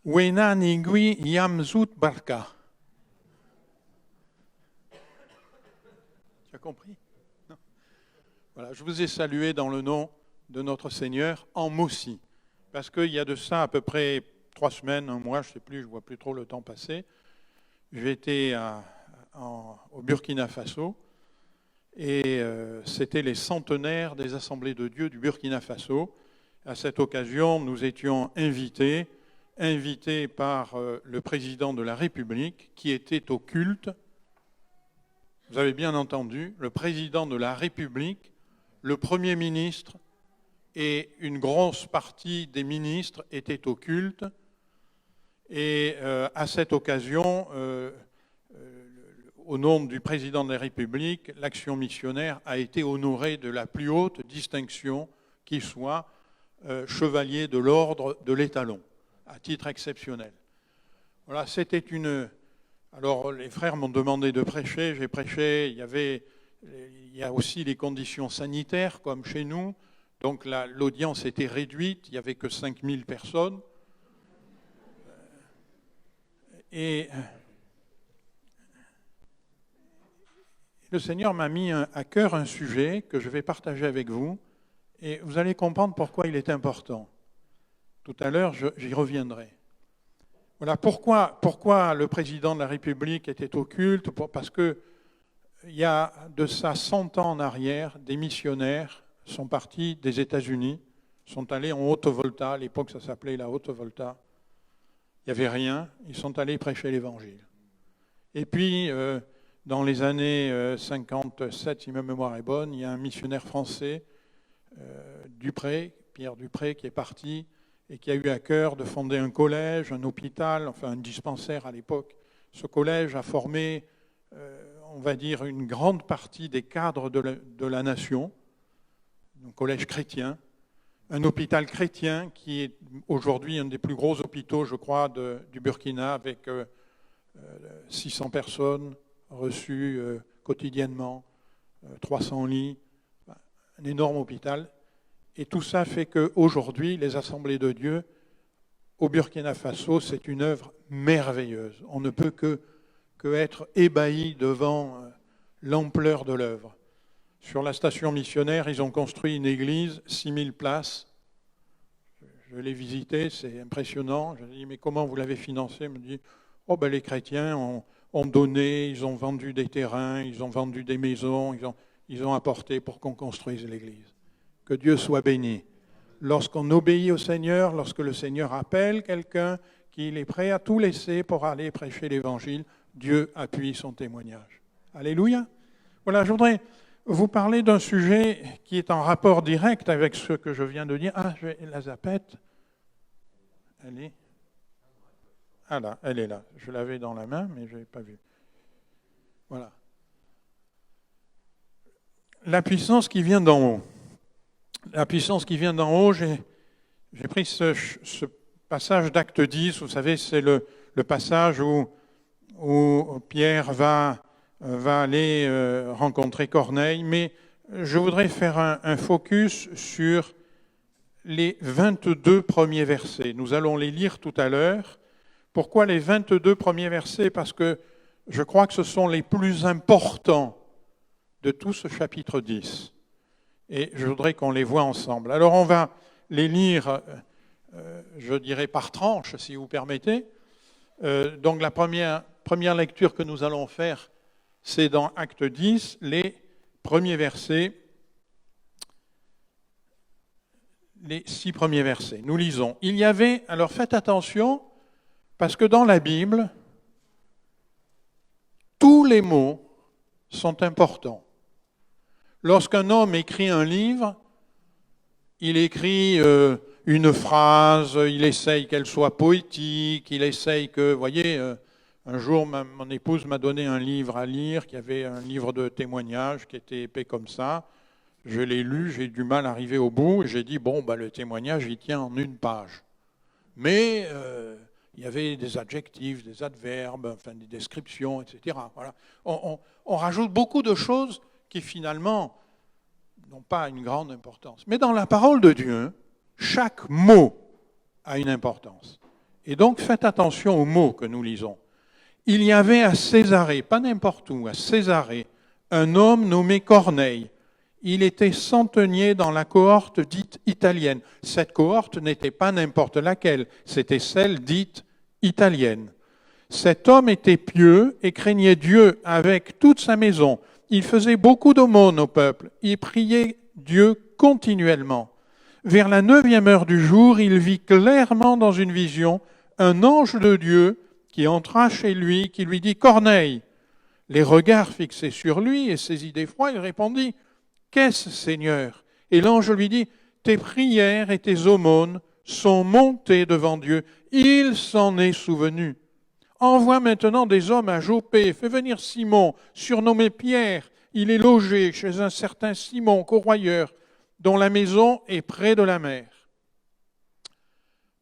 Wena Nigui Yamzut Barka. Tu as compris? Non. Voilà, je vous ai salué dans le nom de notre Seigneur en Moussi. Parce qu'il y a de ça à peu près 3 semaines, un mois, je ne sais plus, je ne vois plus trop le temps passer. J'ai été au Burkina Faso et c'était les centenaires des Assemblées de Dieu du Burkina Faso. À cette occasion, nous étions invités par le président de la République qui était au culte. Vous avez bien entendu, le président de la République, le Premier ministre et une grosse partie des ministres étaient au culte. Et à cette occasion, au nom du président de la République, l'action missionnaire a été honorée de la plus haute distinction qui soit, chevalier de l'ordre de l'Étalon, à titre exceptionnel. Voilà, c'était une... Alors les frères m'ont demandé de prêcher, j'ai prêché, il y a aussi les conditions sanitaires comme chez nous, donc l'audience était réduite, il n'y avait que 5000 personnes. Et le Seigneur m'a mis à cœur un sujet que je vais partager avec vous, et vous allez comprendre pourquoi il est important. Tout à l'heure, j'y reviendrai. Voilà, pourquoi le président de la République était au culte? Parce qu'il y a de ça 100 ans en arrière, des missionnaires sont partis des États-Unis, sont allés en Haute-Volta, à l'époque ça s'appelait la Haute-Volta. Il n'y avait rien, ils sont allés prêcher l'Évangile. Et puis, dans les années 57, si ma mémoire est bonne, il y a un missionnaire français, Pierre Dupré, qui est parti et qui a eu à cœur de fonder un collège, un hôpital, enfin un dispensaire à l'époque. Ce collège a formé, on va dire, une grande partie des cadres de la nation, un collège chrétien, un hôpital chrétien qui est aujourd'hui un des plus gros hôpitaux, je crois, du Burkina, avec 600 personnes reçues quotidiennement, 300 lits, un énorme hôpital. Et tout ça fait qu'aujourd'hui, les Assemblées de Dieu au Burkina Faso, c'est une œuvre merveilleuse. On ne peut que être ébahi devant l'ampleur de l'œuvre. Sur la station missionnaire, ils ont construit une église, 6000 places. Je l'ai visitée, c'est impressionnant. Je dis, mais comment vous l'avez financé? Il me dit, oh ben les chrétiens ont donné, ils ont vendu des terrains, ils ont vendu des maisons, ils ont apporté pour qu'on construise l'église. Que Dieu soit béni. Lorsqu'on obéit au Seigneur, lorsque le Seigneur appelle quelqu'un, qu'il est prêt à tout laisser pour aller prêcher l'Évangile, Dieu appuie son témoignage. Alléluia. Voilà, je voudrais vous parler d'un sujet qui est en rapport direct avec ce que je viens de dire. Ah, la zapette, elle est... Ah là, elle est là. Je l'avais dans la main, mais je ne l'ai pas vue. Voilà. La puissance qui vient d'en haut. La puissance qui vient d'en haut, j'ai pris ce passage d'Acte 10, vous savez, c'est le passage où Pierre va aller rencontrer Corneille, mais je voudrais faire un focus sur les 22 premiers versets. Nous allons les lire tout à l'heure. Pourquoi les 22 premiers versets? Parce que je crois que ce sont les plus importants de tout ce chapitre 10. Et je voudrais qu'on les voit ensemble. Alors on va les lire, je dirais par tranche, si vous permettez. Donc la première lecture que nous allons faire, c'est dans Acte 10, les premiers versets, les 6 premiers versets. Nous lisons. Il y avait, alors faites attention, parce que dans la Bible, tous les mots sont importants. Lorsqu'un homme écrit un livre, il écrit une phrase, il essaye qu'elle soit poétique, il essaye que, vous voyez, un jour mon épouse m'a donné un livre à lire, qui avait un livre de témoignages qui était épais comme ça. Je l'ai lu, j'ai eu du mal à arriver au bout, et j'ai dit, bon, le témoignage, il tient en 1 page. Mais il y avait des adjectifs, des adverbes, enfin des descriptions, etc. Voilà. On rajoute beaucoup de choses qui finalement n'ont pas une grande importance. Mais dans la parole de Dieu, chaque mot a une importance. Et donc faites attention aux mots que nous lisons. Il y avait à Césarée, pas n'importe où, à Césarée, un homme nommé Corneille. Il était centenier dans la cohorte dite italienne. Cette cohorte n'était pas n'importe laquelle, c'était celle dite italienne. Cet homme était pieux et craignait Dieu avec toute sa maison. Il faisait beaucoup d'aumônes au peuple. Il priait Dieu continuellement. Vers la 9e heure du jour, il vit clairement dans une vision un ange de Dieu qui entra chez lui, qui lui dit « Corneille ». Les regards fixés sur lui et saisis d'effroi, il répondit « Qu'est-ce, Seigneur ?» Et l'ange lui dit « Tes prières et tes aumônes sont montées devant Dieu. Il s'en est souvenu. Envoie maintenant des hommes à Jopé. Fais venir Simon, surnommé Pierre. Il est logé chez un certain Simon, corroyeur, dont la maison est près de la mer. »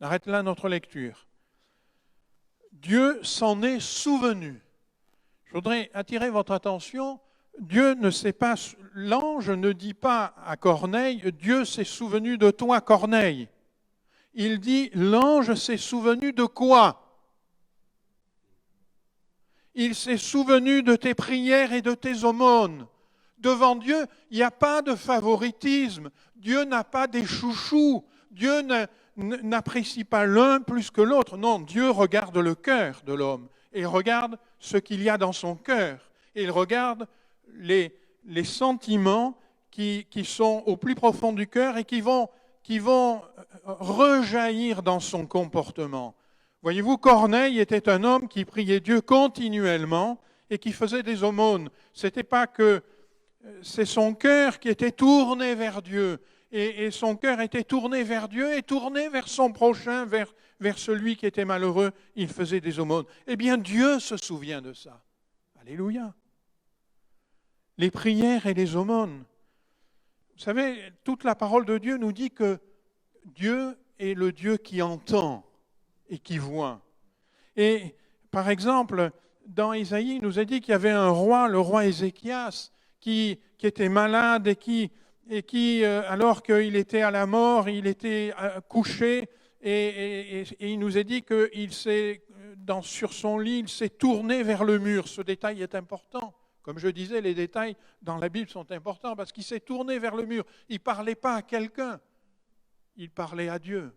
On arrête là notre lecture. Dieu s'en est souvenu. Je voudrais attirer votre attention. Dieu ne sait pas, l'ange ne dit pas à Corneille, Dieu s'est souvenu de toi, Corneille. Il dit, l'ange s'est souvenu de quoi? Il s'est souvenu de tes prières et de tes aumônes. Devant Dieu, il n'y a pas de favoritisme. Dieu n'a pas des chouchous. Dieu n'apprécie pas l'un plus que l'autre. Non, Dieu regarde le cœur de l'homme et regarde ce qu'il y a dans son cœur. Et il regarde les sentiments qui sont au plus profond du cœur et qui vont rejaillir dans son comportement. Voyez-vous, Corneille était un homme qui priait Dieu continuellement et qui faisait des aumônes. C'était pas que c'est son cœur qui était tourné vers Dieu. Et son cœur était tourné vers Dieu et tourné vers son prochain, vers celui qui était malheureux. Il faisait des aumônes. Eh bien, Dieu se souvient de ça. Alléluia. Les prières et les aumônes. Vous savez, toute la parole de Dieu nous dit que Dieu est le Dieu qui entend et qui voit. Et par exemple, dans Isaïe, il nous a dit qu'il y avait un roi, le roi Ézéchias, qui était malade et qui, alors qu'il était à la mort, il était couché et il nous a dit qu'il sur son lit, il s'est tourné vers le mur. Ce détail est important. Comme je disais, les détails dans la Bible sont importants parce qu'il s'est tourné vers le mur. Il ne parlait pas à quelqu'un, il parlait à Dieu.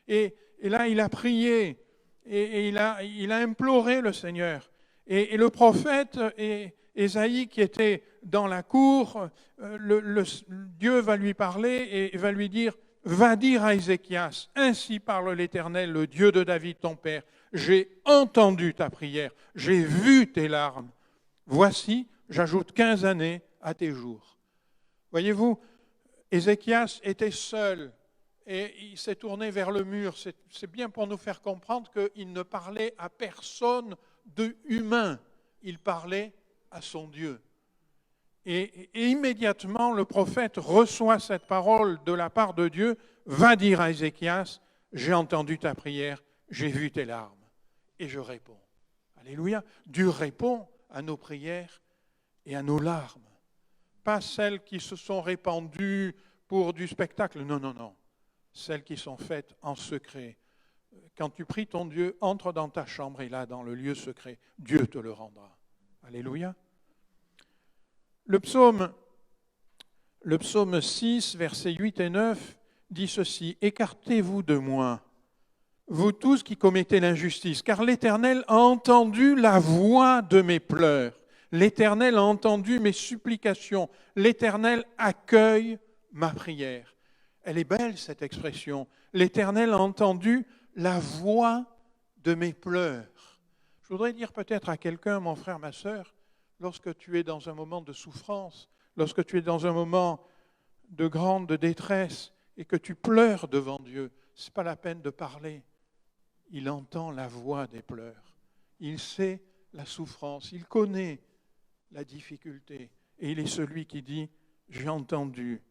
Et là, il a prié et il a imploré le Seigneur. Et le prophète Ésaïe, qui était dans la cour, Dieu va lui parler et va lui dire « Va dire à Ézéchias, ainsi parle l'Éternel, le Dieu de David, ton père, j'ai entendu ta prière, j'ai vu tes larmes. Voici, j'ajoute 15 années à tes jours. » Voyez-vous, Ézéchias était seul et il s'est tourné vers le mur. C'est bien pour nous faire comprendre qu'il ne parlait à personne de humain, il parlait à son Dieu. Et immédiatement, le prophète reçoit cette parole de la part de Dieu, va dire à Ézéchias, j'ai entendu ta prière, j'ai vu tes larmes, et je réponds. Alléluia. Dieu répond à nos prières et à nos larmes. Pas celles qui se sont répandues pour du spectacle, non, non, non. Celles qui sont faites en secret. Quand tu pries ton Dieu, entre dans ta chambre et là, dans le lieu secret, Dieu te le rendra. Alléluia. Le psaume 6, versets 8 et 9, dit ceci, « Écartez-vous de moi, vous tous qui commettez l'injustice, car l'Éternel a entendu la voix de mes pleurs. L'Éternel a entendu mes supplications. L'Éternel accueille ma prière. » Elle est belle, cette expression. L'Éternel a entendu la voix de mes pleurs. Je voudrais dire peut-être à quelqu'un, mon frère, ma sœur, lorsque tu es dans un moment de souffrance, lorsque tu es dans un moment de grande détresse et que tu pleures devant Dieu, ce n'est pas la peine de parler. Il entend la voix des pleurs. Il sait la souffrance, il connaît la difficulté. Et il est celui qui dit, j'ai entendu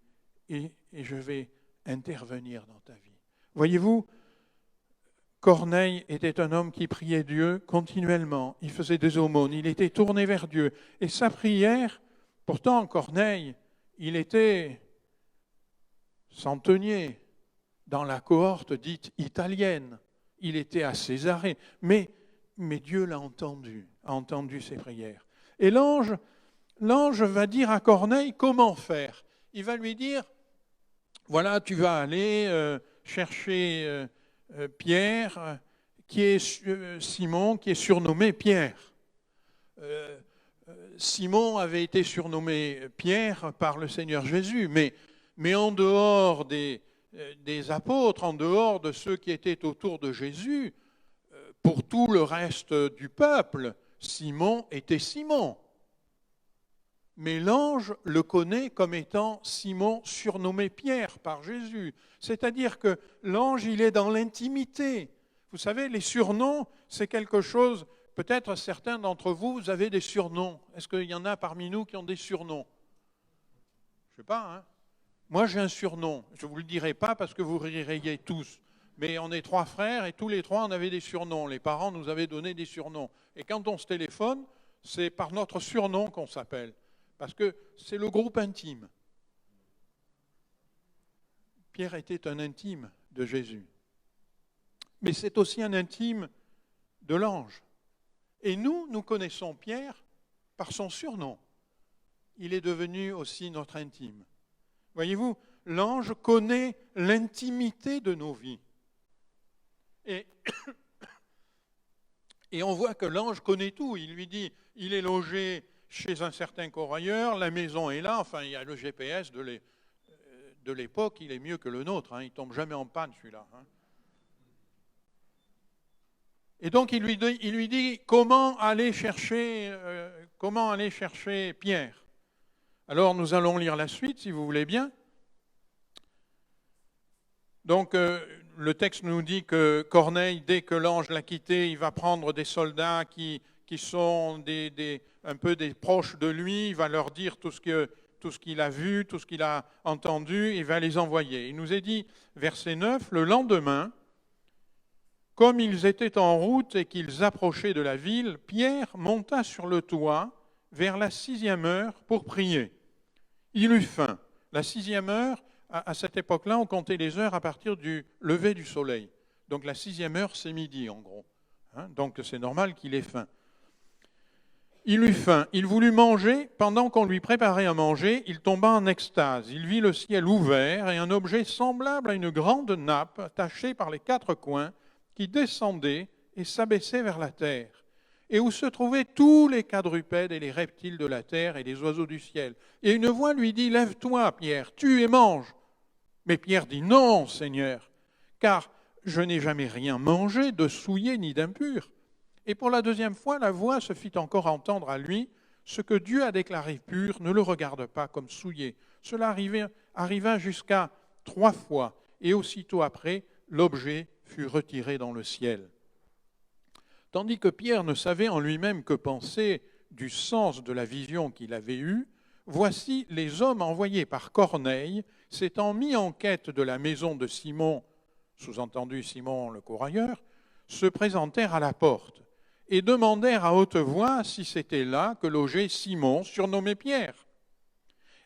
et je vais intervenir dans ta vie. Voyez-vous, Corneille était un homme qui priait Dieu continuellement. Il faisait des aumônes, il était tourné vers Dieu. Et sa prière, pourtant Corneille, il était centenier dans la cohorte dite italienne. il était à Césarée. Mais Dieu l'a entendu, a entendu ses prières. Et l'ange va dire à Corneille comment faire. Il va lui dire, voilà, tu vas aller chercher Pierre, qui est Simon, qui est surnommé Pierre. Simon avait été surnommé Pierre par le Seigneur Jésus, mais en dehors des apôtres, en dehors de ceux qui étaient autour de Jésus, pour tout le reste du peuple, Simon était Simon. Mais l'ange le connaît comme étant Simon surnommé Pierre par Jésus. C'est-à-dire que l'ange, il est dans l'intimité. Vous savez, les surnoms, c'est quelque chose, peut-être certains d'entre vous, vous avez des surnoms. Est-ce qu'il y en a parmi nous qui ont des surnoms? Je ne sais pas, hein. Moi, j'ai un surnom. Je ne vous le dirai pas parce que vous ririez tous. Mais on est 3 frères et tous les 3, on avait des surnoms. Les parents nous avaient donné des surnoms. Et quand on se téléphone, c'est par notre surnom qu'on s'appelle. Parce que c'est le groupe intime. Pierre était un intime de Jésus. Mais c'est aussi un intime de l'ange. Et nous connaissons Pierre par son surnom. Il est devenu aussi notre intime. Voyez-vous, l'ange connaît l'intimité de nos vies. Et on voit que l'ange connaît tout. Il lui dit, il est logé chez un certain coureur, la maison est là, enfin il y a le GPS de l'époque, il est mieux que le nôtre, hein, il ne tombe jamais en panne celui-là. Hein. Et donc il lui dit comment aller chercher Pierre. Alors nous allons lire la suite si vous voulez bien. Donc le texte nous dit que Corneille, dès que l'ange l'a quitté, il va prendre des soldats qui sont un peu des proches de lui, il va leur dire tout ce qu'il a vu, tout ce qu'il a entendu, il va les envoyer. Il nous est dit, verset 9, le lendemain, comme ils étaient en route et qu'ils approchaient de la ville, Pierre monta sur le toit vers la 6e heure pour prier. Il eut faim. La 6e heure, à cette époque-là, on comptait les heures à partir du lever du soleil. Donc la 6e heure, c'est midi en gros. Hein, donc c'est normal qu'il ait faim. Il eut faim, il voulut manger. Pendant qu'on lui préparait à manger, il tomba en extase. Il vit le ciel ouvert et un objet semblable à une grande nappe, tachée par les 4 coins, qui descendait et s'abaissait vers la terre, et où se trouvaient tous les quadrupèdes et les reptiles de la terre et les oiseaux du ciel. Et une voix lui dit, « Lève-toi, Pierre, tue et mange. » Mais Pierre dit, « Non, Seigneur, car je n'ai jamais rien mangé de souillé ni d'impur. » Et pour la 2e fois, la voix se fit encore entendre à lui, « Ce que Dieu a déclaré pur, ne le regarde pas comme souillé. » Cela arriva jusqu'à 3 fois, et aussitôt après, l'objet fut retiré dans le ciel. Tandis que Pierre ne savait en lui-même que penser du sens de la vision qu'il avait eue, voici les hommes envoyés par Corneille, s'étant mis en quête de la maison de Simon, sous-entendu Simon le courageur, se présentèrent à la porte et demandèrent à haute voix si c'était là que logeait Simon, surnommé Pierre.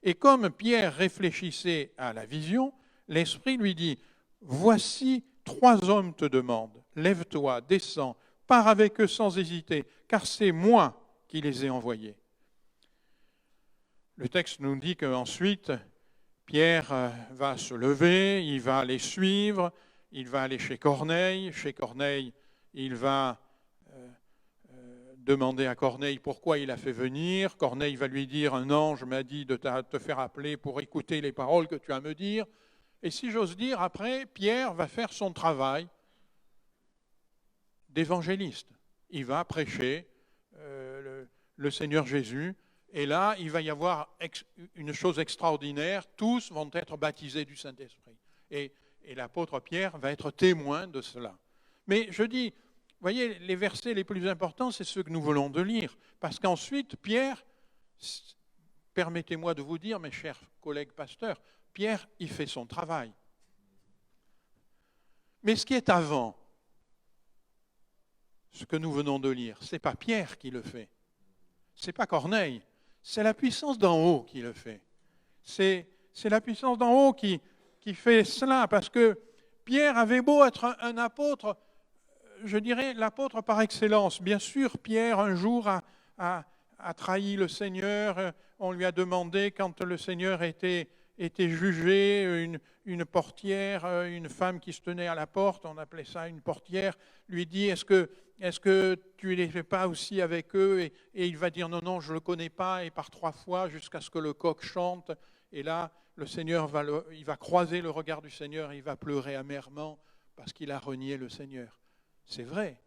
Et comme Pierre réfléchissait à la vision, l'Esprit lui dit, « Voici 3 hommes te demandent, lève-toi, descends, pars avec eux sans hésiter, car c'est moi qui les ai envoyés. » Le texte nous dit qu'ensuite, Pierre va se lever, il va les suivre, il va aller chez Corneille. Chez Corneille, il va demander à Corneille pourquoi il a fait venir. Corneille va lui dire, un ange m'a dit de te faire appeler pour écouter les paroles que tu as à me dire. Et si j'ose dire, après, Pierre va faire son travail d'évangéliste. Il va prêcher le Seigneur Jésus. Et là, il va y avoir une chose extraordinaire. Tous vont être baptisés du Saint-Esprit. Et l'apôtre Pierre va être témoin de cela. Mais je dis, vous voyez, les versets les plus importants, c'est ceux que nous venons de lire. Parce qu'ensuite, Pierre, permettez-moi de vous dire, mes chers collègues pasteurs, Pierre, il fait son travail. Mais ce qui est avant, ce que nous venons de lire, ce n'est pas Pierre qui le fait. Ce n'est pas Corneille. C'est la puissance d'en haut qui le fait. C'est la puissance d'en haut qui fait cela. Parce que Pierre avait beau être un apôtre je dirais, l'apôtre par excellence. Bien sûr, Pierre, un jour, a trahi le Seigneur. On lui a demandé, quand le Seigneur était jugé, une portière, une femme qui se tenait à la porte, on appelait ça une portière, lui dit, est-ce que tu ne les fais pas aussi avec eux? Et il va dire, non, non, je ne le connais pas, et par 3 fois, jusqu'à ce que le coq chante. Et là, le Seigneur il va croiser le regard du Seigneur, et il va pleurer amèrement parce qu'il a renié le Seigneur. C'est vrai,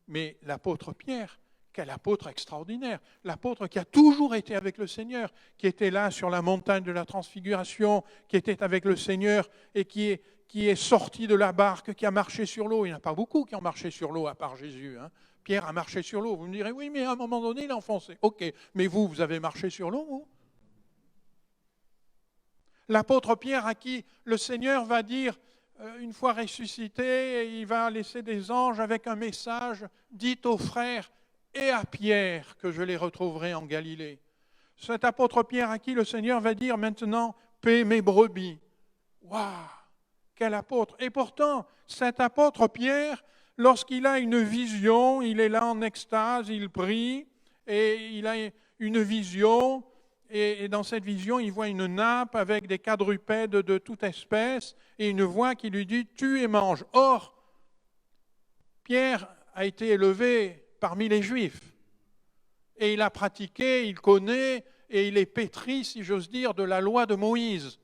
mais l'apôtre Pierre, quel apôtre extraordinaire, l'apôtre qui a toujours été avec le Seigneur, qui était là sur la montagne de la transfiguration, qui était avec le Seigneur et qui est sorti de la barque, qui a marché sur l'eau. Il n'y en a pas beaucoup qui ont marché sur l'eau à part Jésus. Pierre a marché sur l'eau. Vous me direz, oui, mais à un moment donné, il a enfoncé. Ok, mais vous avez marché sur l'eau, vous? L'apôtre Pierre à qui le Seigneur va dire, une fois ressuscité, il va laisser des anges avec un message, dites aux frères et à Pierre que je les retrouverai en Galilée. Cet apôtre Pierre à qui le Seigneur va dire maintenant, paie mes brebis. Waouh, quel apôtre! Et pourtant, cet apôtre Pierre, lorsqu'il a une vision, il est là en extase, il prie, et il a une vision, et dans cette vision, il voit une nappe avec des quadrupèdes de toute espèce, et une voix qui lui dit, tue et mange. Or, Pierre a été élevé parmi les Juifs, et il a pratiqué, il connaît, et il est pétri, si j'ose dire, de la loi de Moïse.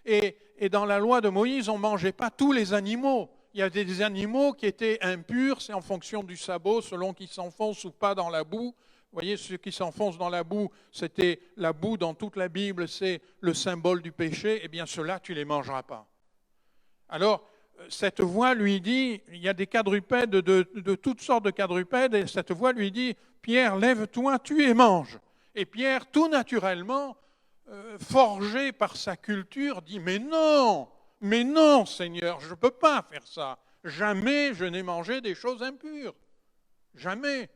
Et dans la loi de Moïse, on ne mangeait pas tous les animaux. Il y a des animaux qui étaient impurs, c'est en fonction du sabot, selon qu'ils s'enfoncent ou pas dans la boue. Vous voyez, ceux qui s'enfoncent dans la boue, c'était la boue dans toute la Bible, c'est le symbole du péché. Eh bien, ceux-là, tu ne les mangeras pas. Alors, cette voix lui dit, il y a des quadrupèdes, de toutes sortes de quadrupèdes, et cette voix lui dit, Pierre, lève-toi, tue et mange. Et Pierre, tout naturellement, forgé par sa culture, dit, mais non, Seigneur, je ne peux pas faire ça. Jamais je n'ai mangé des choses impures. Jamais.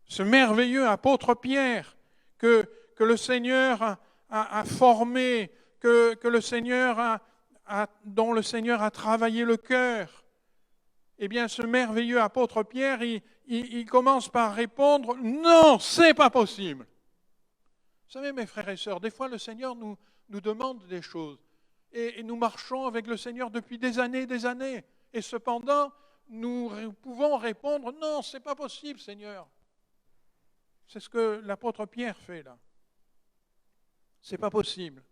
Ce merveilleux apôtre Pierre que le Seigneur a formé, que le Seigneur dont le Seigneur a travaillé le cœur, eh bien ce merveilleux apôtre Pierre, il commence par répondre « Non, c'est pas possible !» Vous savez, mes frères et sœurs, des fois le Seigneur nous demande des choses et nous marchons avec le Seigneur depuis des années, et cependant nous pouvons répondre « Non, c'est pas possible, Seigneur !» C'est ce que l'apôtre Pierre fait là. C'est pas possible.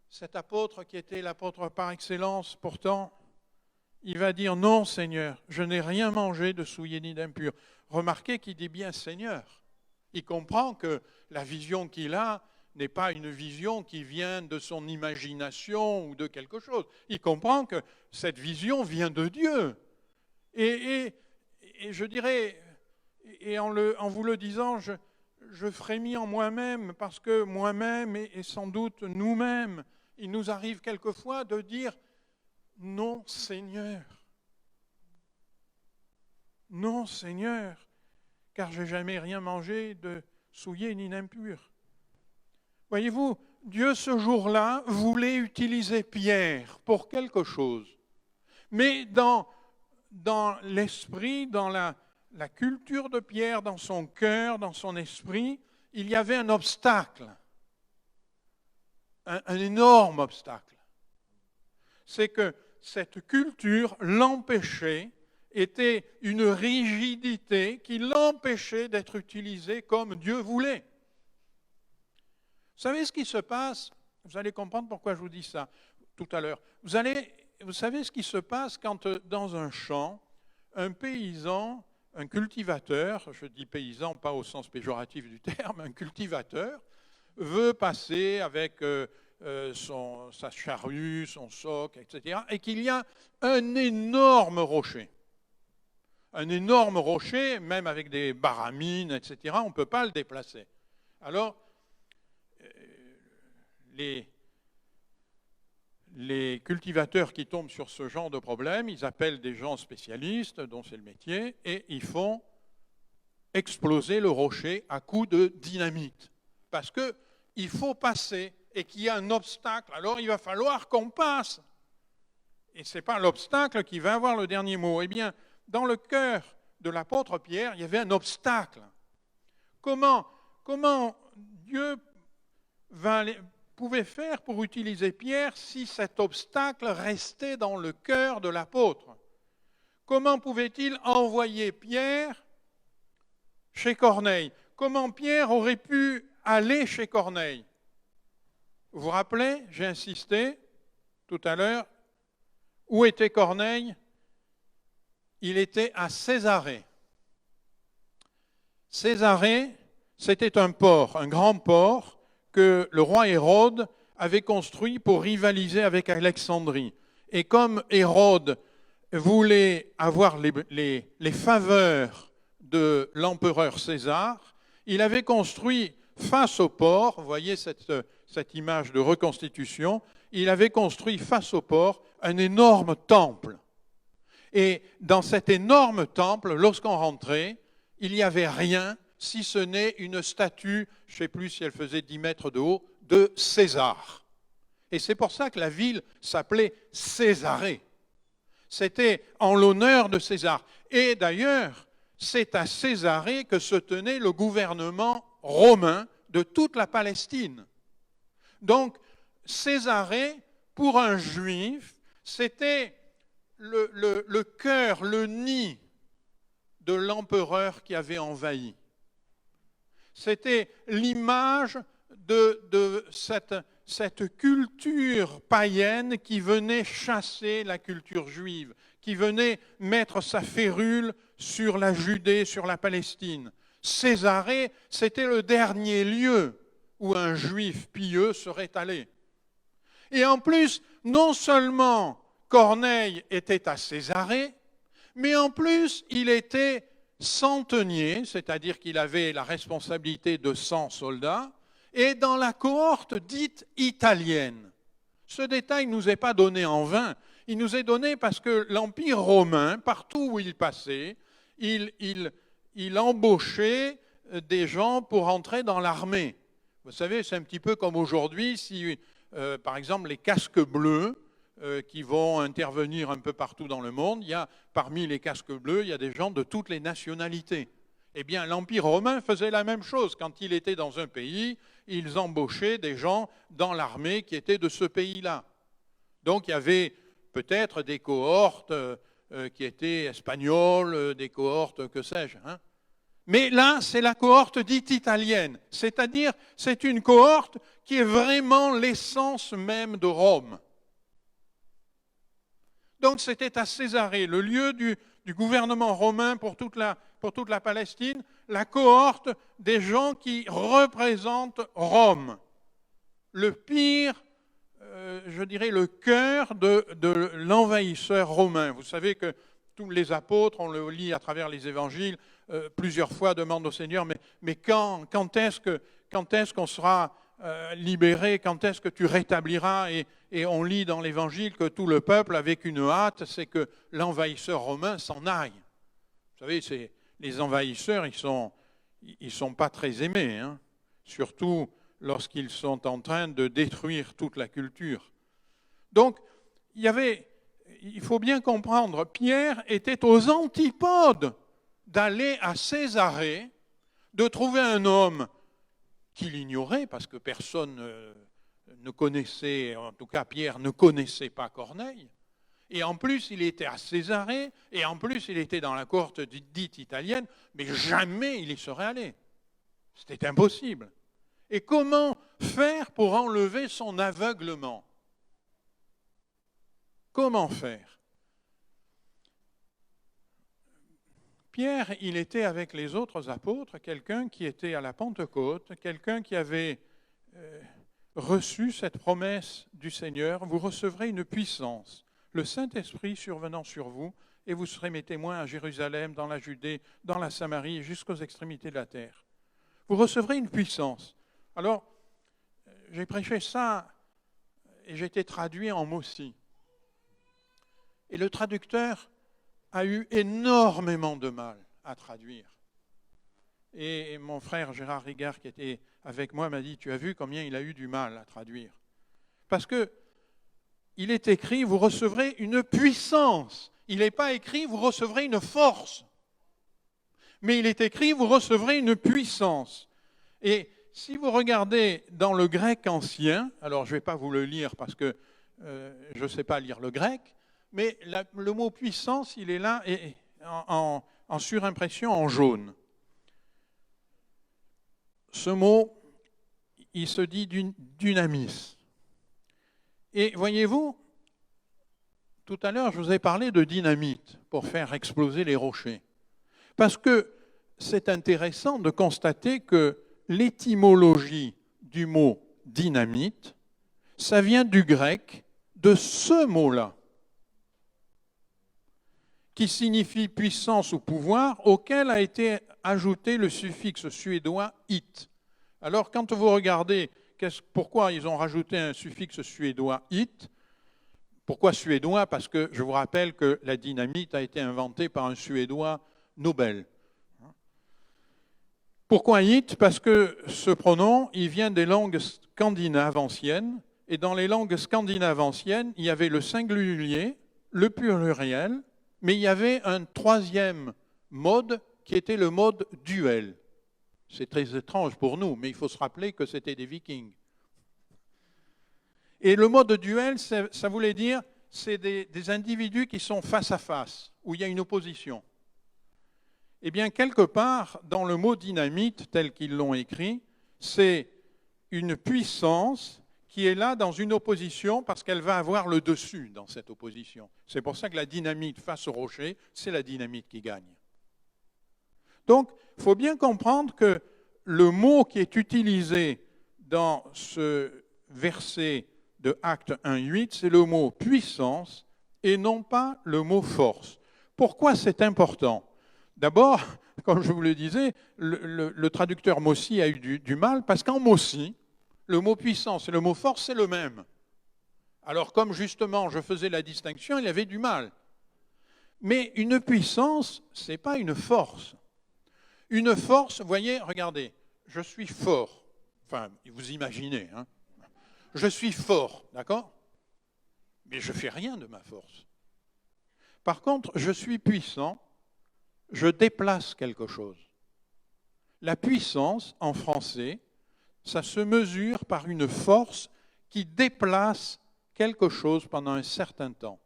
Cet apôtre qui était l'apôtre par excellence, pourtant, il va dire « Non, Seigneur, je n'ai rien mangé de souillé ni d'impur. » Remarquez qu'il dit bien « Seigneur ». Il comprend que la vision qu'il a n'est pas une vision qui vient de son imagination ou de quelque chose. Il comprend que cette vision vient de Dieu. Et je dirais, et en vous le disant, je frémis en moi-même, parce que moi-même et sans doute nous-mêmes, il nous arrive quelquefois de dire « Non, Seigneur. Non, Seigneur, car je n'ai jamais rien mangé de souillé ni d'impur. » Voyez-vous, Dieu ce jour-là voulait utiliser Pierre pour quelque chose. Mais dans l'esprit, dans la culture de Pierre, dans son cœur, dans son esprit, il y avait un obstacle. Un énorme obstacle. C'est que cette culture l'empêchait, était une rigidité qui l'empêchait d'être utilisée comme Dieu voulait. Vous savez ce qui se passe? Vous allez comprendre pourquoi je vous dis ça tout à l'heure. Vous savez ce qui se passe quand dans un champ, un paysan, un cultivateur, je dis paysan pas au sens péjoratif du terme, un cultivateur, veut passer avec sa charrue, son soc, etc., et qu'il y a un énorme rocher. Un énorme rocher, même avec des baramines, etc., on ne peut pas le déplacer. Alors, les cultivateurs qui tombent sur ce genre de problème, ils appellent des gens spécialistes, dont c'est le métier, et ils font exploser le rocher à coups de dynamite. Parce qu'il faut passer et qu'il y a un obstacle, alors il va falloir qu'on passe. Et ce n'est pas l'obstacle qui va avoir le dernier mot. Eh bien, dans le cœur de l'apôtre Pierre, il y avait un obstacle. Comment Dieu pouvait faire pour utiliser Pierre si cet obstacle restait dans le cœur de l'apôtre? Comment pouvait-il envoyer Pierre chez Corneille? Comment Pierre aurait pu aller chez Corneille? Vous vous rappelez, j'ai insisté tout à l'heure, où était Corneille? Il était à Césarée. Césarée, c'était un port, un grand port que le roi Hérode avait construit pour rivaliser avec Alexandrie. Et comme Hérode voulait avoir les faveurs de l'empereur César, il avait construit face au port, vous voyez cette image de reconstitution, il avait construit face au port un énorme temple. Et dans cet énorme temple, lorsqu'on rentrait, il n'y avait rien si ce n'est une statue, je ne sais plus si elle faisait 10 mètres de haut, de César. Et c'est pour ça que la ville s'appelait Césarée. C'était en l'honneur de César. Et d'ailleurs, c'est à Césarée que se tenait le gouvernement romain de toute la Palestine. Donc, Césarée, pour un juif, c'était le cœur, le nid de l'empereur qui avait envahi. C'était l'image de cette culture païenne qui venait chasser la culture juive, qui venait mettre sa férule sur la Judée, sur la Palestine. Césarée, c'était le dernier lieu où un juif pieux serait allé. Et en plus, non seulement Corneille était à Césarée, mais en plus, il était centenier, c'est-à-dire qu'il avait la responsabilité de 100 soldats, et dans la cohorte dite italienne. Ce détail ne nous est pas donné en vain, il nous est donné parce que l'Empire romain, partout où il passait, il embauchait des gens pour entrer dans l'armée. Vous savez, c'est un petit peu comme aujourd'hui, si par exemple les casques bleus, qui vont intervenir un peu partout dans le monde, parmi les casques bleus, il y a des gens de toutes les nationalités. Eh bien, l'Empire romain faisait la même chose. Quand il était dans un pays, ils embauchaient des gens dans l'armée qui étaient de ce pays-là. Donc, il y avait peut-être des cohortes qui étaient espagnoles, des cohortes, que sais-je. Mais là, c'est la cohorte dite italienne. C'est-à-dire, c'est une cohorte qui est vraiment l'essence même de Rome. Donc c'était à Césarée, le lieu du gouvernement romain pour toute la Palestine, la cohorte des gens qui représentent Rome. Le pire, je dirais, le cœur de l'envahisseur romain. Vous savez que tous les apôtres, on le lit à travers les évangiles, plusieurs fois demandent au Seigneur, mais quand est-ce qu'on sera libéré, quand est-ce que tu rétabliras? Et on lit dans l'Évangile que tout le peuple, avec une hâte, c'est que l'envahisseur romain s'en aille. Vous savez, les envahisseurs, ils sont pas très aimés, surtout lorsqu'ils sont en train de détruire toute la culture. Donc, il faut bien comprendre, Pierre était aux antipodes d'aller à Césarée, de trouver un homme qu'il ignorait, parce que personne ne connaissait, en tout cas Pierre ne connaissait pas Corneille, et en plus il était à Césarée, et en plus il était dans la cohorte dite italienne, mais jamais il y serait allé. C'était impossible. Et comment faire pour enlever son aveuglement? Comment faire? Pierre, il était avec les autres apôtres, quelqu'un qui était à la Pentecôte, quelqu'un qui avait reçu cette promesse du Seigneur, vous recevrez une puissance, le Saint-Esprit survenant sur vous, et vous serez mes témoins à Jérusalem, dans la Judée, dans la Samarie, jusqu'aux extrémités de la terre. Vous recevrez une puissance. Alors, j'ai prêché ça, et j'ai été traduit en Moussi. Et le traducteur a eu énormément de mal à traduire. Et mon frère Gérard Rigard, qui était avec moi, m'a dit, tu as vu combien il a eu du mal à traduire? Parce que il est écrit, vous recevrez une puissance. Il n'est pas écrit, vous recevrez une force. Mais il est écrit, vous recevrez une puissance. Et si vous regardez dans le grec ancien, alors je ne vais pas vous le lire parce que je ne sais pas lire le grec, mais le mot puissance, il est là en surimpression en jaune. Ce mot, il se dit dynamis. Et voyez-vous, tout à l'heure, je vous ai parlé de dynamite pour faire exploser les rochers. Parce que c'est intéressant de constater que l'étymologie du mot dynamite, ça vient du grec de ce mot-là, qui signifie puissance ou pouvoir, auquel a été ajouté le suffixe suédois it. Alors, quand vous regardez pourquoi ils ont rajouté un suffixe suédois it, pourquoi suédois? Parce que je vous rappelle que la dynamite a été inventée par un Suédois Nobel. Pourquoi it? Parce que ce pronom, il vient des langues scandinaves anciennes, et dans les langues scandinaves anciennes, il y avait le singulier, le pluriel, mais il y avait un troisième mode qui était le mode duel. C'est très étrange pour nous, mais il faut se rappeler que c'était des Vikings. Et le mode duel, ça voulait dire, c'est des individus qui sont face à face, où il y a une opposition. Eh bien, quelque part, dans le mot dynamite, tel qu'ils l'ont écrit, c'est une puissance qui est là dans une opposition parce qu'elle va avoir le dessus dans cette opposition. C'est pour ça que la dynamite face au rocher, c'est la dynamite qui gagne. Donc, il faut bien comprendre que le mot qui est utilisé dans ce verset de Actes 1.8, c'est le mot puissance et non pas le mot force. Pourquoi c'est important? D'abord, comme je vous le disais, le traducteur Mossy a eu du mal parce qu'en Mossy, le mot puissance et le mot force, c'est le même. Alors, comme justement je faisais la distinction, il avait du mal. Mais une puissance, ce n'est pas une force. Une force, vous voyez, regardez, je suis fort. Enfin, vous imaginez, hein. Je suis fort, d'accord? Mais je ne fais rien de ma force. Par contre, je suis puissant, je déplace quelque chose. La puissance, en français, ça se mesure par une force qui déplace quelque chose pendant un certain temps.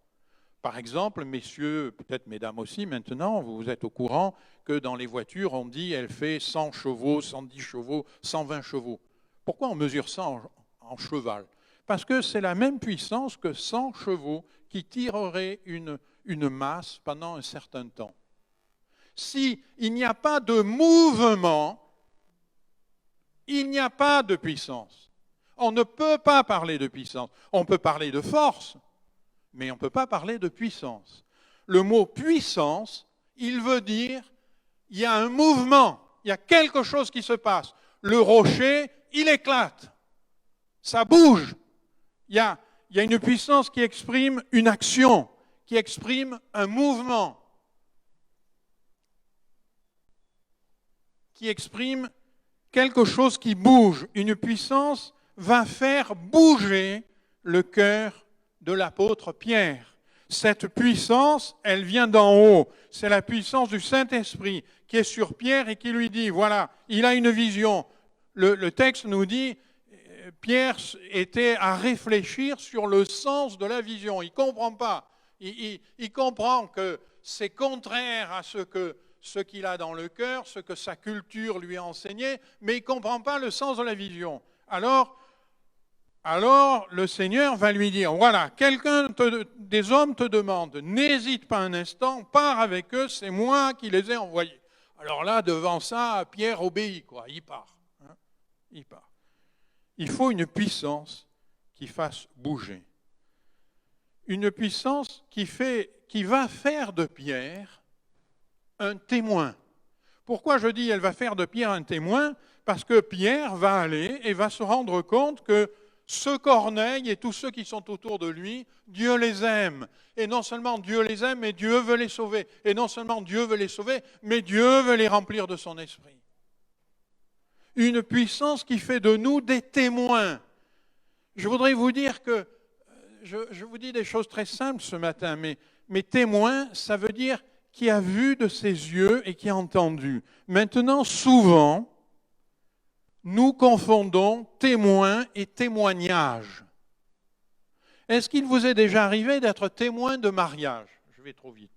Par exemple, messieurs, peut-être mesdames aussi maintenant, vous êtes au courant que dans les voitures, on dit elle fait 100 chevaux, 110 chevaux, 120 chevaux. Pourquoi on mesure ça en cheval? Parce que c'est la même puissance que 100 chevaux qui tireraient une masse pendant un certain temps. S'il n'y a pas de mouvement, il n'y a pas de puissance. On ne peut pas parler de puissance. On peut parler de force, mais on ne peut pas parler de puissance. Le mot puissance, il veut dire il y a un mouvement, il y a quelque chose qui se passe. Le rocher, il éclate, ça bouge. Il y a une puissance qui exprime une action, qui exprime un mouvement, qui exprime quelque chose qui bouge. Une puissance va faire bouger le cœur de l'apôtre Pierre. Cette puissance, elle vient d'en haut. C'est la puissance du Saint-Esprit qui est sur Pierre et qui lui dit, voilà, il a une vision. Le texte nous dit, Pierre était à réfléchir sur le sens de la vision. Il ne comprend pas. Il comprend que c'est contraire à ce qu'il a dans le cœur, ce que sa culture lui a enseigné, mais il ne comprend pas le sens de la vision. Alors le Seigneur va lui dire, voilà, des hommes te demandent, n'hésite pas un instant, pars avec eux, c'est moi qui les ai envoyés. Alors là, devant ça, Pierre obéit, quoi, il part. Hein, il part. Il faut une puissance qui fasse bouger. Une puissance qui va faire de Pierre un témoin. Pourquoi je dis elle va faire de Pierre un témoin? Parce que Pierre va aller et va se rendre compte que ce Corneille et tous ceux qui sont autour de lui, Dieu les aime. Et non seulement Dieu les aime, mais Dieu veut les sauver. Et non seulement Dieu veut les sauver, mais Dieu veut les remplir de son esprit. Une puissance qui fait de nous des témoins. Je voudrais vous dire que je vous dis des choses très simples ce matin, mais témoin, ça veut dire qui a vu de ses yeux et qui a entendu. Maintenant, souvent, nous confondons témoin et témoignage. Est-ce qu'il vous est déjà arrivé d'être témoin de mariage? Je vais trop vite.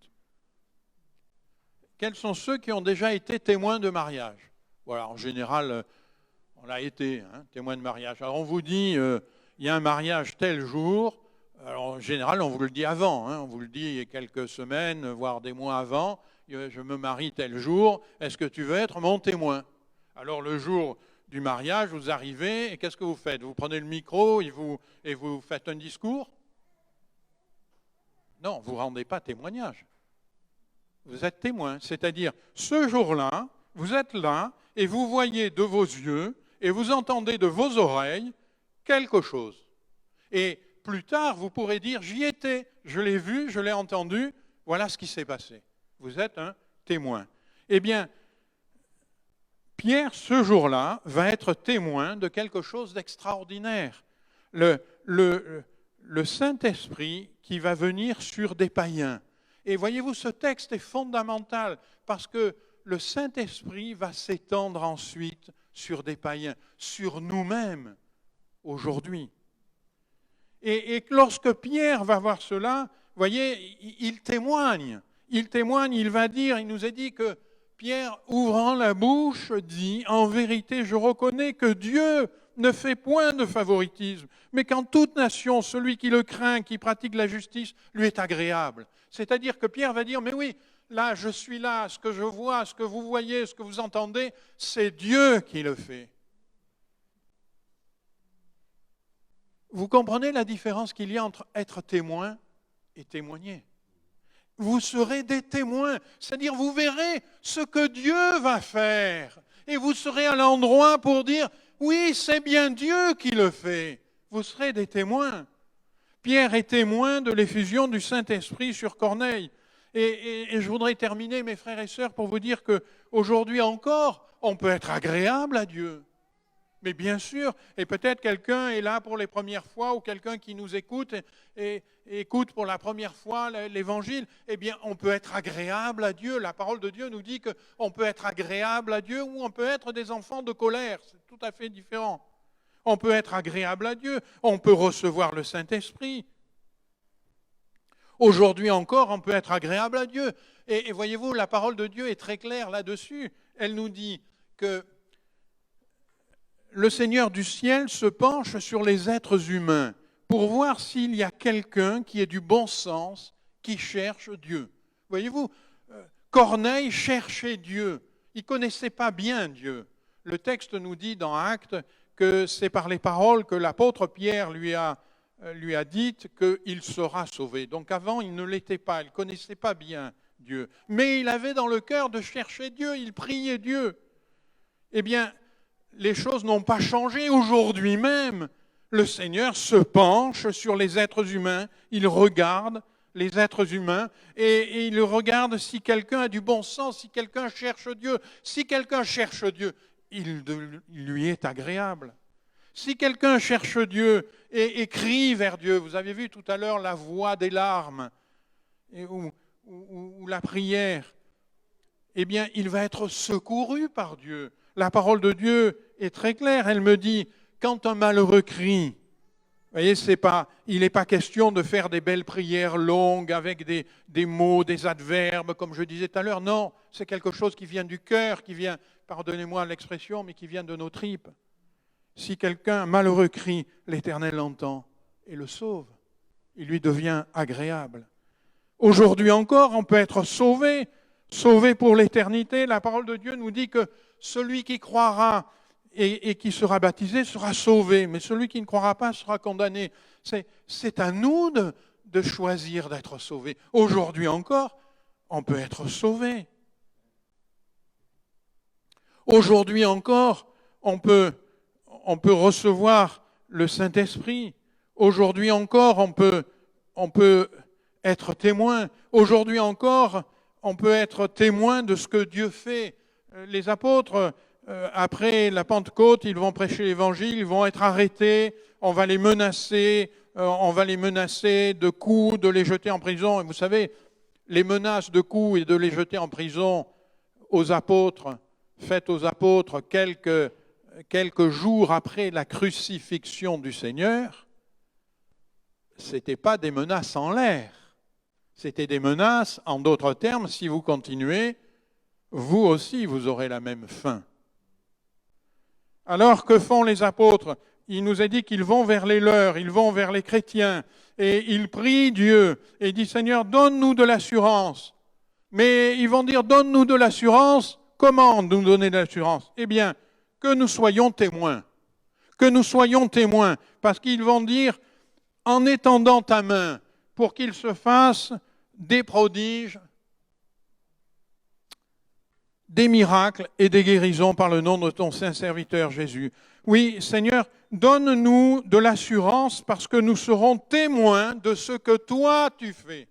Quels sont ceux qui ont déjà été témoins de mariage? Voilà, en général, on l'a été, témoin de mariage. Alors on vous dit, il y a un mariage tel jour. Alors en général, on vous le dit avant, on vous le dit quelques semaines, voire des mois avant. Je me marie tel jour, est-ce que tu veux être mon témoin? Alors le jour du mariage, vous arrivez, et qu'est-ce que vous faites? Vous prenez le micro et vous faites un discours? Non, vous ne rendez pas témoignage. Vous êtes témoin, c'est-à-dire ce jour-là, vous êtes là et vous voyez de vos yeux et vous entendez de vos oreilles quelque chose. Et plus tard, vous pourrez dire, j'y étais, je l'ai vu, je l'ai entendu, voilà ce qui s'est passé. Vous êtes un témoin. Eh bien, Pierre, ce jour-là, va être témoin de quelque chose d'extraordinaire. Le Saint-Esprit qui va venir sur des païens. Et voyez-vous, ce texte est fondamental parce que le Saint-Esprit va s'étendre ensuite sur des païens, sur nous-mêmes aujourd'hui. Et lorsque Pierre va voir cela, voyez, il témoigne. Il va dire, il nous a dit que Pierre, ouvrant la bouche, dit « En vérité, je reconnais que Dieu ne fait point de favoritisme, mais qu'en toute nation, celui qui le craint, qui pratique la justice, lui est agréable. » C'est-à-dire que Pierre va dire « Mais oui, là, je suis là, ce que je vois, ce que vous voyez, ce que vous entendez, c'est Dieu qui le fait. » Vous comprenez la différence qu'il y a entre être témoin et témoigner? Vous serez des témoins, c'est-à-dire vous verrez ce que Dieu va faire. Et vous serez à l'endroit pour dire, oui, c'est bien Dieu qui le fait. Vous serez des témoins. Pierre est témoin de l'effusion du Saint-Esprit sur Corneille. Et je voudrais terminer, mes frères et sœurs, pour vous dire qu'aujourd'hui encore, on peut être agréable à Dieu. Mais bien sûr, et peut-être quelqu'un est là pour les premières fois, ou quelqu'un qui nous écoute et écoute pour la première fois l'Évangile, eh bien, on peut être agréable à Dieu. La parole de Dieu nous dit qu'on peut être agréable à Dieu ou on peut être des enfants de colère. C'est tout à fait différent. On peut être agréable à Dieu, on peut recevoir le Saint-Esprit. Aujourd'hui encore, on peut être agréable à Dieu. Et voyez-vous, la parole de Dieu est très claire là-dessus. Elle nous dit que le Seigneur du ciel se penche sur les êtres humains pour voir s'il y a quelqu'un qui ait du bon sens, qui cherche Dieu. Voyez-vous, Corneille cherchait Dieu. Il ne connaissait pas bien Dieu. Le texte nous dit dans Actes que c'est par les paroles que l'apôtre Pierre lui a dites qu'il sera sauvé. Donc avant, il ne l'était pas, il ne connaissait pas bien Dieu. Mais il avait dans le cœur de chercher Dieu, il priait Dieu. Eh bien, les choses n'ont pas changé aujourd'hui même. Le Seigneur se penche sur les êtres humains, il regarde les êtres humains et il regarde si quelqu'un a du bon sens, si quelqu'un cherche Dieu. Si quelqu'un cherche Dieu, il lui est agréable. Si quelqu'un cherche Dieu et crie vers Dieu, vous avez vu tout à l'heure la voix des larmes ou la prière, eh bien, il va être secouru par Dieu. La parole de Dieu est très claire. Elle me dit, quand un malheureux crie, vous voyez, il n'est pas question de faire des belles prières longues avec des mots, des adverbes, comme je disais tout à l'heure. Non, c'est quelque chose qui vient du cœur, qui vient, pardonnez-moi l'expression, mais qui vient de nos tripes. Si quelqu'un malheureux crie, l'Éternel l'entend et le sauve. Il lui devient agréable. Aujourd'hui encore, on peut être sauvé pour l'éternité. La parole de Dieu nous dit que celui qui croira et qui sera baptisé sera sauvé, mais celui qui ne croira pas sera condamné. C'est à nous de choisir d'être sauvés. Aujourd'hui encore, on peut être sauvé. Aujourd'hui encore, on peut recevoir le Saint-Esprit. Aujourd'hui encore, on peut être témoin. Aujourd'hui encore, on peut être témoin de ce que Dieu fait. Les apôtres, après la Pentecôte, ils vont prêcher l'Évangile, ils vont être arrêtés, on va les menacer, on va les menacer de coups, de les jeter en prison. Et vous savez, les menaces de coups et de les jeter en prison aux apôtres, faites aux apôtres quelques jours après la crucifixion du Seigneur, ce n'était pas des menaces en l'air. C'était des menaces, en d'autres termes, si vous continuez, vous aussi, vous aurez la même fin. Alors, que font les apôtres? Il nous est dit qu'ils vont vers les leurs, ils vont vers les chrétiens, et ils prient Dieu, et disent, Seigneur, donne-nous de l'assurance. Mais ils vont dire, donne-nous de l'assurance. Comment nous donner de l'assurance? Eh bien, que nous soyons témoins. Que nous soyons témoins, parce qu'ils vont dire, en étendant ta main, pour qu'il se fasse des prodiges, des miracles et des guérisons par le nom de ton saint serviteur Jésus. Oui, Seigneur, donne-nous de l'assurance parce que nous serons témoins de ce que toi tu fais.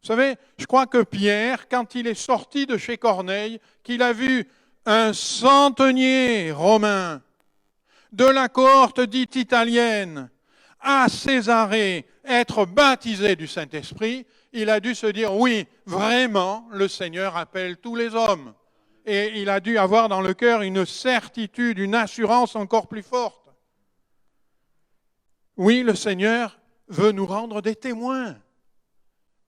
Vous savez, je crois que Pierre, quand il est sorti de chez Corneille, qu'il a vu un centenier romain de la cohorte dite italienne à Césarée être baptisé du Saint-Esprit, il a dû se dire, oui, vraiment, le Seigneur appelle tous les hommes. Et il a dû avoir dans le cœur une certitude, une assurance encore plus forte. Oui, le Seigneur veut nous rendre des témoins.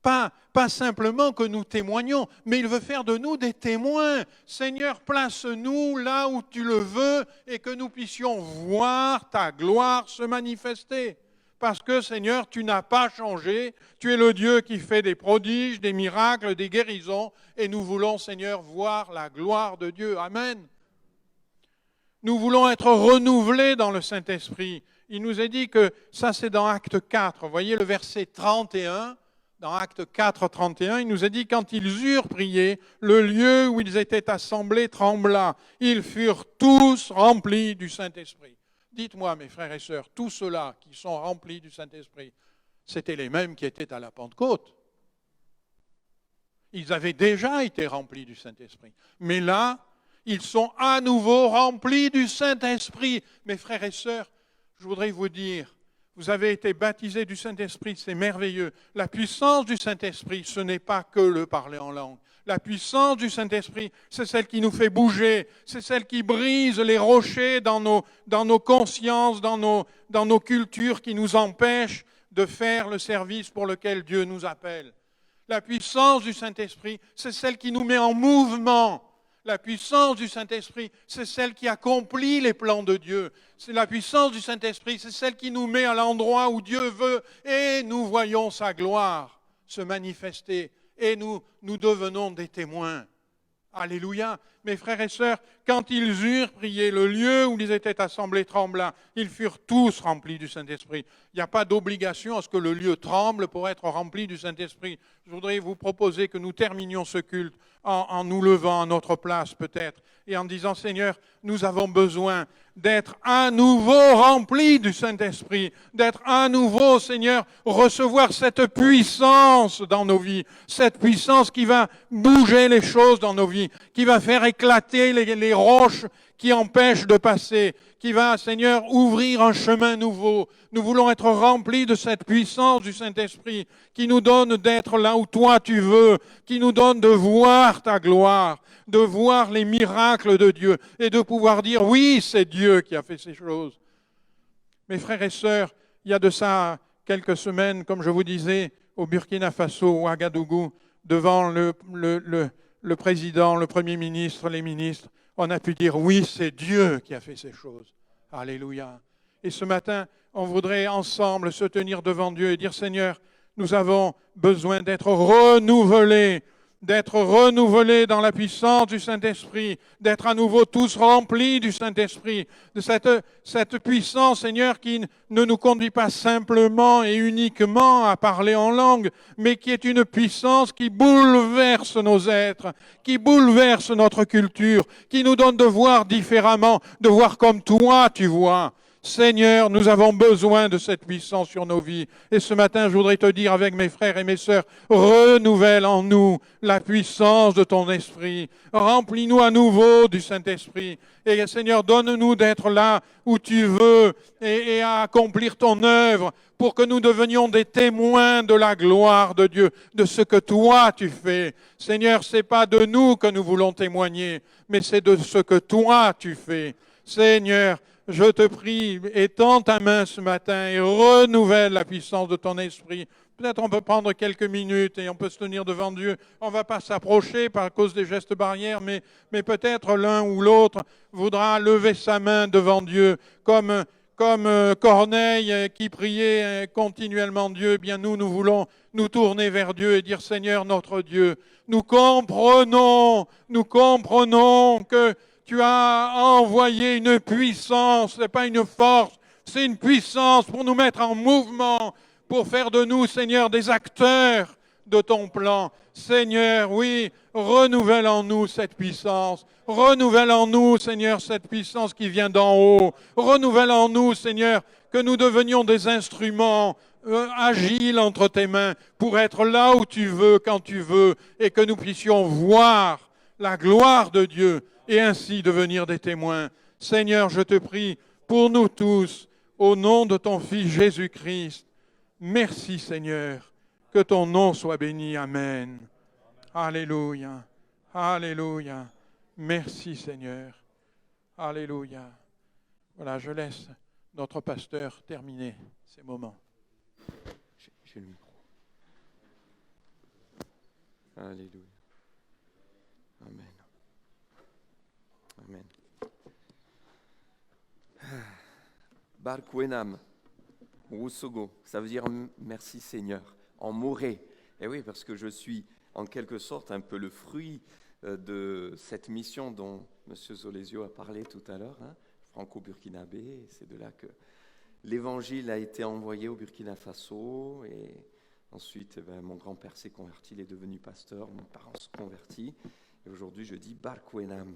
Pas simplement que nous témoignons, mais il veut faire de nous des témoins. Seigneur, place-nous là où tu le veux et que nous puissions voir ta gloire se manifester. Parce que, Seigneur, tu n'as pas changé. Tu es le Dieu qui fait des prodiges, des miracles, des guérisons. Et nous voulons, Seigneur, voir la gloire de Dieu. Amen. Nous voulons être renouvelés dans le Saint-Esprit. Il nous est dit que ça, c'est dans Acte 4. Vous voyez le verset 31. Dans Acte 4, 31, il nous est dit, quand ils eurent prié, le lieu où ils étaient assemblés trembla. Ils furent tous remplis du Saint-Esprit. Dites-moi, mes frères et sœurs, tous ceux-là qui sont remplis du Saint-Esprit, c'était les mêmes qui étaient à la Pentecôte. Ils avaient déjà été remplis du Saint-Esprit. Mais là, ils sont à nouveau remplis du Saint-Esprit. Mes frères et sœurs, je voudrais vous dire, vous avez été baptisés du Saint-Esprit, c'est merveilleux. La puissance du Saint-Esprit, ce n'est pas que le parler en langue. La puissance du Saint-Esprit, c'est celle qui nous fait bouger, c'est celle qui brise les rochers dans nos consciences, dans nos cultures, qui nous empêchent de faire le service pour lequel Dieu nous appelle. La puissance du Saint-Esprit, c'est celle qui nous met en mouvement. La puissance du Saint-Esprit, c'est celle qui accomplit les plans de Dieu. C'est la puissance du Saint-Esprit, c'est celle qui nous met à l'endroit où Dieu veut et nous voyons sa gloire se manifester et nous devenons des témoins. Alléluia. Mes frères et sœurs, quand ils eurent prié, le lieu où ils étaient assemblés trembla. Ils furent tous remplis du Saint-Esprit. Il n'y a pas d'obligation à ce que le lieu tremble pour être rempli du Saint-Esprit. Je voudrais vous proposer que nous terminions ce culte en nous levant à notre place peut-être et en disant, Seigneur, nous avons besoin d'être à nouveau remplis du Saint-Esprit, d'être à nouveau, Seigneur, recevoir cette puissance dans nos vies, cette puissance qui va bouger les choses dans nos vies, qui va faire éclater les roches qui empêchent de passer, qui va, Seigneur, ouvrir un chemin nouveau. Nous voulons être remplis de cette puissance du Saint-Esprit qui nous donne d'être là où toi tu veux, qui nous donne de voir ta gloire, de voir les miracles de Dieu et de pouvoir dire, oui, c'est Dieu qui a fait ces choses. Mes frères et sœurs, il y a de ça quelques semaines, comme je vous disais, au Burkina Faso, ou à Ouagadougou, devant le président, le Premier ministre, les ministres, on a pu dire, oui, c'est Dieu qui a fait ces choses. Alléluia. Et ce matin, on voudrait ensemble se tenir devant Dieu et dire, Seigneur, nous avons besoin d'être renouvelés dans la puissance du Saint-Esprit, d'être à nouveau tous remplis du Saint-Esprit, de cette puissance, Seigneur, qui ne nous conduit pas simplement et uniquement à parler en langue, mais qui est une puissance qui bouleverse nos êtres, qui bouleverse notre culture, qui nous donne de voir différemment, de voir comme toi tu vois. Seigneur, nous avons besoin de cette puissance sur nos vies. Et ce matin, je voudrais te dire avec mes frères et mes sœurs, renouvelle en nous la puissance de ton esprit. Remplis-nous à nouveau du Saint-Esprit. Et Seigneur, donne-nous d'être là où tu veux et à accomplir ton œuvre pour que nous devenions des témoins de la gloire de Dieu, de ce que toi tu fais. Seigneur, c'est pas de nous que nous voulons témoigner, mais c'est de ce que toi tu fais. Seigneur, je te prie, étends ta main ce matin et renouvelle la puissance de ton esprit. Peut-être on peut prendre quelques minutes et on peut se tenir devant Dieu. On ne va pas s'approcher par cause des gestes barrières, mais peut-être l'un ou l'autre voudra lever sa main devant Dieu comme Corneille qui priait continuellement Dieu. Eh bien nous voulons nous tourner vers Dieu et dire Seigneur notre Dieu, nous comprenons que tu as envoyé une puissance, ce n'est pas une force, c'est une puissance pour nous mettre en mouvement, pour faire de nous, Seigneur, des acteurs de ton plan. Seigneur, oui, renouvelle en nous cette puissance. Renouvelle en nous, Seigneur, cette puissance qui vient d'en haut. Renouvelle en nous, Seigneur, que nous devenions des instruments agiles entre tes mains pour être là où tu veux, quand tu veux, et que nous puissions voir la gloire de Dieu et ainsi devenir des témoins. Seigneur, je te prie pour nous tous, au nom de ton Fils Jésus-Christ. Merci Seigneur, que ton nom soit béni. Amen. Alléluia. Alléluia. Merci Seigneur. Alléluia. Voilà, je laisse notre pasteur terminer ces moments. J'ai le micro. Alléluia. Amen. Amen. Barkuenam, Wusogo, ça veut dire merci Seigneur, en moré. Et oui, parce que je suis en quelque sorte un peu le fruit de cette mission dont M. Zolesio a parlé tout à l'heure, hein, franco-burkinabé. C'est de là que l'évangile a été envoyé au Burkina Faso. Et ensuite, mon grand-père s'est converti, il est devenu pasteur, mes parents se sont convertis. Et aujourd'hui, je dis Barkuenam.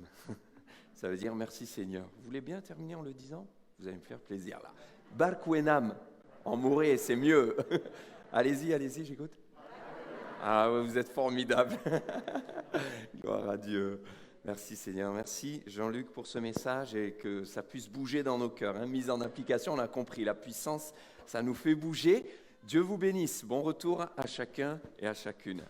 Ça veut dire merci Seigneur. Vous voulez bien terminer en le disant ? Vous allez me faire plaisir là. Barkuenam, en moré, c'est mieux. Allez-y, j'écoute. Ah, vous êtes formidable. Gloire à Dieu. Merci Seigneur. Merci Jean-Luc pour ce message et que ça puisse bouger dans nos cœurs. Hein. Mise en application, on a compris. La puissance, ça nous fait bouger. Dieu vous bénisse. Bon retour à chacun et à chacune.